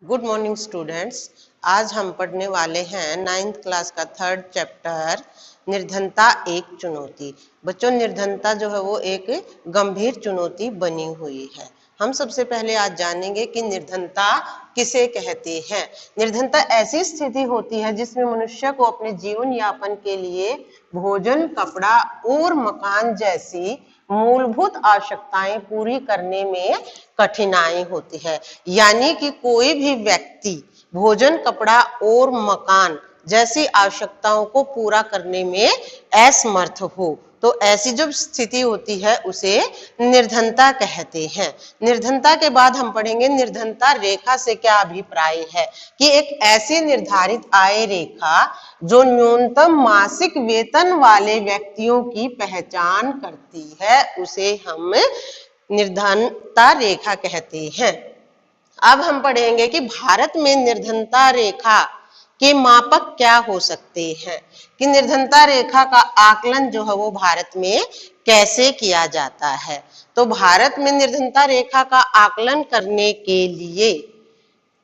Good morning students. आज हम पढ़ने वाले हैं 9th क्लास का 3rd चैप्टर निर्धनता एक चुनौती। बच्चों, निर्धनता जो है वो एक गंभीर चुनौती बनी हुई है। हम सबसे पहले आज जानेंगे कि निर्धनता किसे कहते हैं। निर्धनता ऐसी स्थिति होती है जिसमें मनुष्य को अपने जीवन यापन के लिए भोजन, कपड़ा और मकान जैसी मूलभूत आवश्यकताएं पूरी करने में कठिनाई होती है। यानी कि कोई भी व्यक्ति भोजन, कपड़ा और मकान जैसी आवश्यकताओं को पूरा करने में असमर्थ हो, तो ऐसी जो स्थिति होती है उसे निर्धनता कहते हैं। निर्धनता के बाद हम पढ़ेंगे निर्धनता रेखा से क्या अभिप्राय है, कि एक ऐसी निर्धारित आय रेखा जो न्यूनतम मासिक वेतन वाले व्यक्तियों की पहचान करती है उसे हम निर्धनता रेखा कहते हैं। अब हम पढ़ेंगे कि भारत में निर्धनता रेखा के मापक क्या हो सकते हैं, कि निर्धनता रेखा का आकलन जो है वो भारत में कैसे किया जाता है। तो भारत में निर्धनता रेखा का आकलन करने के लिए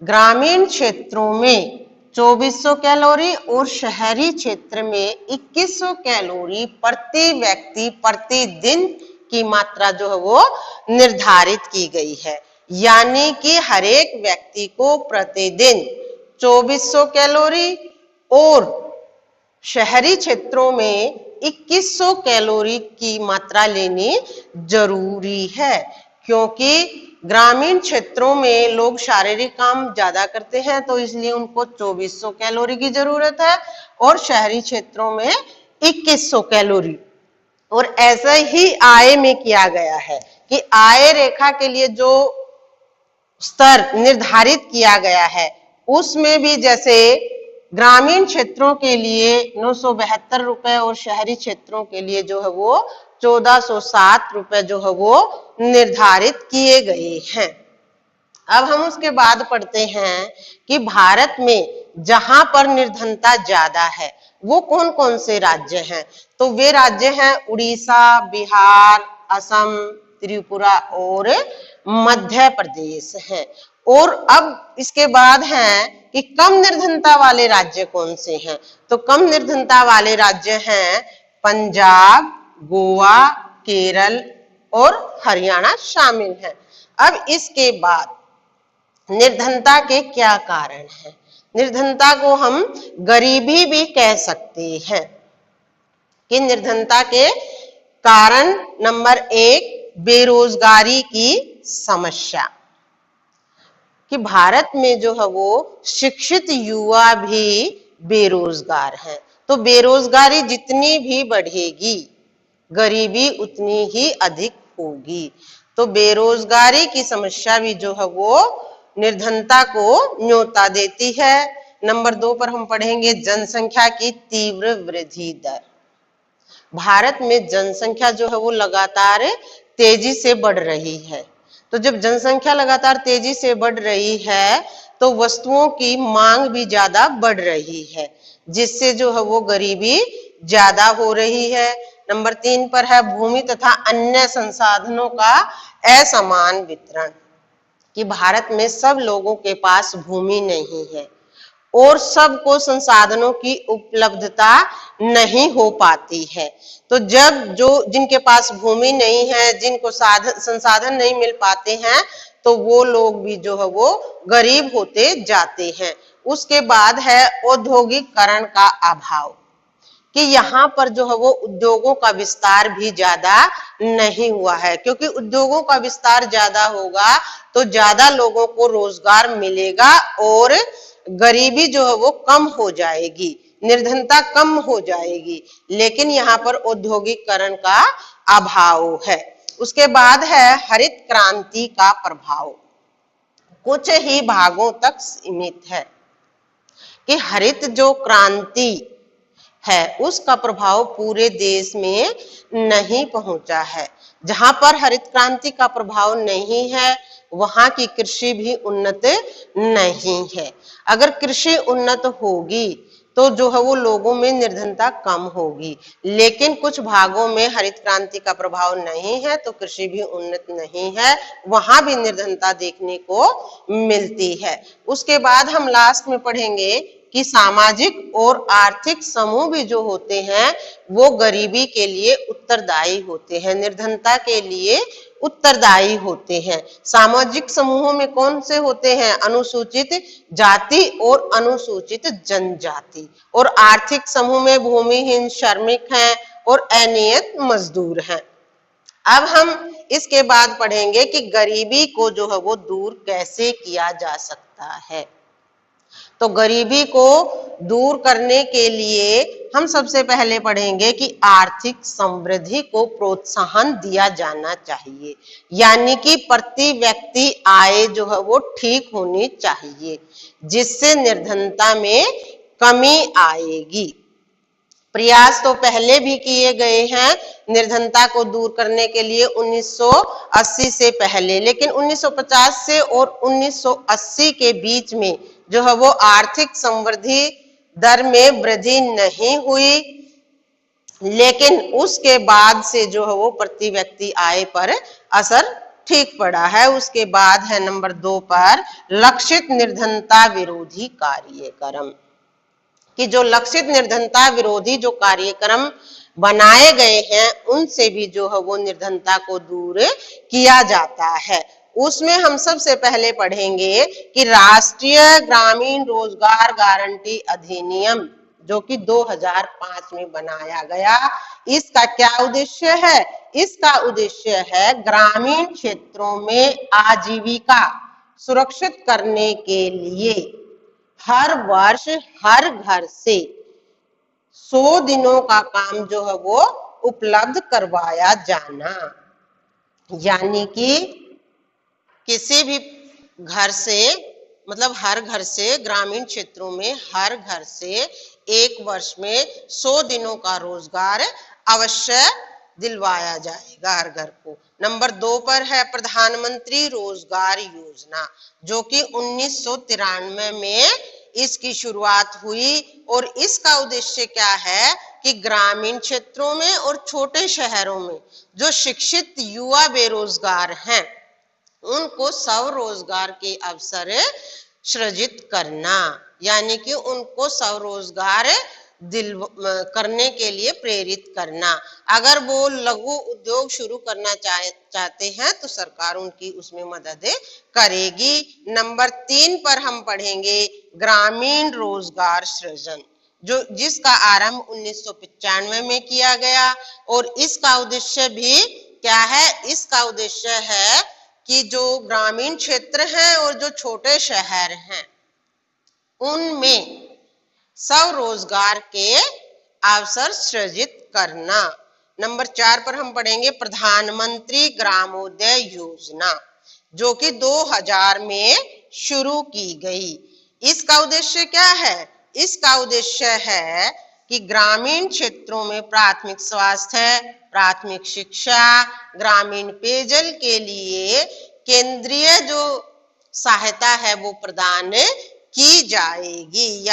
ग्रामीण क्षेत्रों में 2400 कैलोरी और शहरी क्षेत्र में 2100 कैलोरी प्रति व्यक्ति प्रतिदिन की मात्रा जो है वो निर्धारित की गई है। यानी कि हर एक व्यक्ति को प्रतिदिन 2400 कैलोरी और शहरी क्षेत्रों में 2100 कैलोरी की मात्रा लेनी जरूरी है, क्योंकि ग्रामीण क्षेत्रों में लोग शारीरिक काम ज्यादा करते हैं तो इसलिए उनको 2400 कैलोरी की जरूरत है और शहरी क्षेत्रों में 2100 कैलोरी। और ऐसा ही आय में किया गया है कि आय रेखा के लिए जो स्तर निर्धारित किया गया है उसमें भी जैसे ग्रामीण क्षेत्रों के लिए 972 रुपए और शहरी क्षेत्रों के लिए जो है वो 1407 रुपए जो है वो निर्धारित किए गए हैं। अब हम उसके बाद पढ़ते हैं कि भारत में जहां पर निर्धनता ज्यादा है वो कौन कौन से राज्य हैं। तो वे राज्य हैं उड़ीसा, बिहार, असम, त्रिपुरा और मध्य प्रदेश हैं। और अब इसके बाद हैं कि कम निर्धनता वाले राज्य कौन से हैं। तो कम निर्धनता वाले राज्य हैं पंजाब, गोवा, केरल और हरियाणा शामिल हैं। अब इसके बाद निर्धनता के क्या कारण हैं। निर्धनता को हम गरीबी भी कह सकते हैं। कि निर्धनता के कारण नंबर 1 बेरोजगारी की समस्या, कि भारत में जो है वो शिक्षित युवा भी बेरोजगार हैं। तो बेरोजगारी जितनी भी बढ़ेगी गरीबी उतनी ही अधिक होगी। तो बेरोजगारी की समस्या भी जो है वो निर्धनता को न्योता देती है। नंबर 2 पर हम पढ़ेंगे जनसंख्या की तीव्र वृद्धि दर। भारत में जनसंख्या जो है वो लगातार तेजी से बढ़ रही है। तो जब जनसंख्या लगातार तेजी से बढ़ रही है तो वस्तुओं की मांग भी ज्यादा बढ़ रही है, जिससे जो है वो गरीबी ज्यादा हो रही है। नंबर 3 पर है भूमि तथा अन्य संसाधनों का असमान वितरण, कि भारत में सब लोगों के पास भूमि नहीं है और सबको संसाधनों की उपलब्धता नहीं हो पाती है। तो जब जो जिनके पास भूमि नहीं है, जिनको संसाधन नहीं मिल पाते हैं, तो वो लोग भी जो है वो गरीब होते जाते हैं। उसके बाद है औद्योगिकरण का अभाव, कि यहाँ पर जो है वो उद्योगों का विस्तार भी ज्यादा नहीं हुआ है, क्योंकि उद्योगों का विस्तार ज्यादा होगा तो ज्यादा लोगों को रोजगार मिलेगा और गरीबी जो है वो कम हो जाएगी, निर्धनता कम हो जाएगी। लेकिन यहाँ पर औद्योगिकरण का अभाव है। उसके बाद है हरित क्रांति का प्रभाव, कुछ ही भागों तक सीमित है, कि हरित जो क्रांति है उसका प्रभाव पूरे देश में नहीं पहुंचा है। जहां पर हरित क्रांति का प्रभाव नहीं है वहां की कृषि भी उन्नत नहीं है। अगर कृषि उन्नत होगी तो जो है वो लोगों में निर्धनता कम होगी। लेकिन कुछ भागों में हरित क्रांति का प्रभाव नहीं है तो कृषि भी उन्नत नहीं है, वहां भी निर्धनता देखने को मिलती है। उसके बाद हम लास्ट में पढ़ेंगे कि सामाजिक और आर्थिक समूह भी जो होते हैं वो गरीबी के लिए उत्तरदायी होते हैं, निर्धनता के लिए उत्तरदायी होते हैं। सामाजिक समूहों में कौन से होते हैं? अनुसूचित जाति और अनुसूचित जनजाति। और आर्थिक समूह में भूमिहीन, श्रमिक हैं और अनियत मजदूर हैं। अब हम इसके बाद पढ़ेंगे कि गरीबी को जो है वो दूर कैसे किया जा सकता है। तो गरीबी को दूर करने के लिए हम सबसे पहले पढ़ेंगे कि आर्थिक समृद्धि को प्रोत्साहन दिया जाना चाहिए, यानी कि प्रति व्यक्ति आय जो है वो ठीक होनी चाहिए, जिससे निर्धनता में कमी आएगी। प्रयास तो पहले भी किए गए हैं निर्धनता को दूर करने के लिए 1980 से पहले, लेकिन 1950 से और 1980 के बीच में जो है वो आर्थिक समृद्धि दर में वृद्धि नहीं हुई, लेकिन उसके बाद से जो है वो प्रति व्यक्ति आय पर असर ठीक पड़ा है। उसके बाद है नंबर 2 पर लक्षित निर्धनता विरोधी कार्यक्रम, कि जो लक्षित निर्धनता विरोधी जो कार्यक्रम बनाए गए हैं उनसे भी जो है वो निर्धनता को दूर किया जाता है। उसमें हम सबसे पहले पढ़ेंगे कि राष्ट्रीय ग्रामीण रोजगार गारंटी अधिनियम जो कि 2005 में बनाया गया, इसका क्या उद्देश्य है? इसका उद्देश्य है ग्रामीण क्षेत्रों में आजीविका सुरक्षित करने के लिए हर वर्ष हर घर से 100 दिनों का काम जो है वो उपलब्ध करवाया जाना, यानी कि किसी भी घर से, मतलब हर घर से, ग्रामीण क्षेत्रों में हर घर से एक वर्ष में 100 दिनों का रोजगार अवश्य दिलवाया जाएगा हर घर को। नंबर 2 पर है प्रधानमंत्री रोजगार योजना, जो कि 1993 में इसकी शुरुआत हुई और इसका उद्देश्य क्या है कि ग्रामीण क्षेत्रों में और छोटे शहरों में जो शिक्षित युवा बेरोजगार हैं उनको स्वरोजगार के अवसर सृजित करना, यानी कि उनको स्वरोजगार करने के लिए प्रेरित करना। अगर वो लघु उद्योग शुरू करना चाहते हैं तो सरकार उनकी उसमें मदद करेगी। नंबर 3 पर हम पढ़ेंगे ग्रामीण रोजगार सृजन, जिसका आरंभ 1995 में किया गया और इसका उद्देश्य भी क्या है? इसका उद्देश्य है कि जो ग्रामीण क्षेत्र हैं और जो छोटे शहर हैं उनमें स्वरोजगार के अवसर सृजित करना। नंबर 4 पर हम पढ़ेंगे प्रधानमंत्री ग्रामोदय योजना, जो कि 2000 में शुरू की गई। इसका उद्देश्य क्या है? इसका उद्देश्य है कि ग्रामीण क्षेत्रों में प्राथमिक स्वास्थ्य, प्राथमिक शिक्षा, ग्रामीण पेयजल के लिए केंद्रीय जो सहायता है वो प्रदान की जाएगी।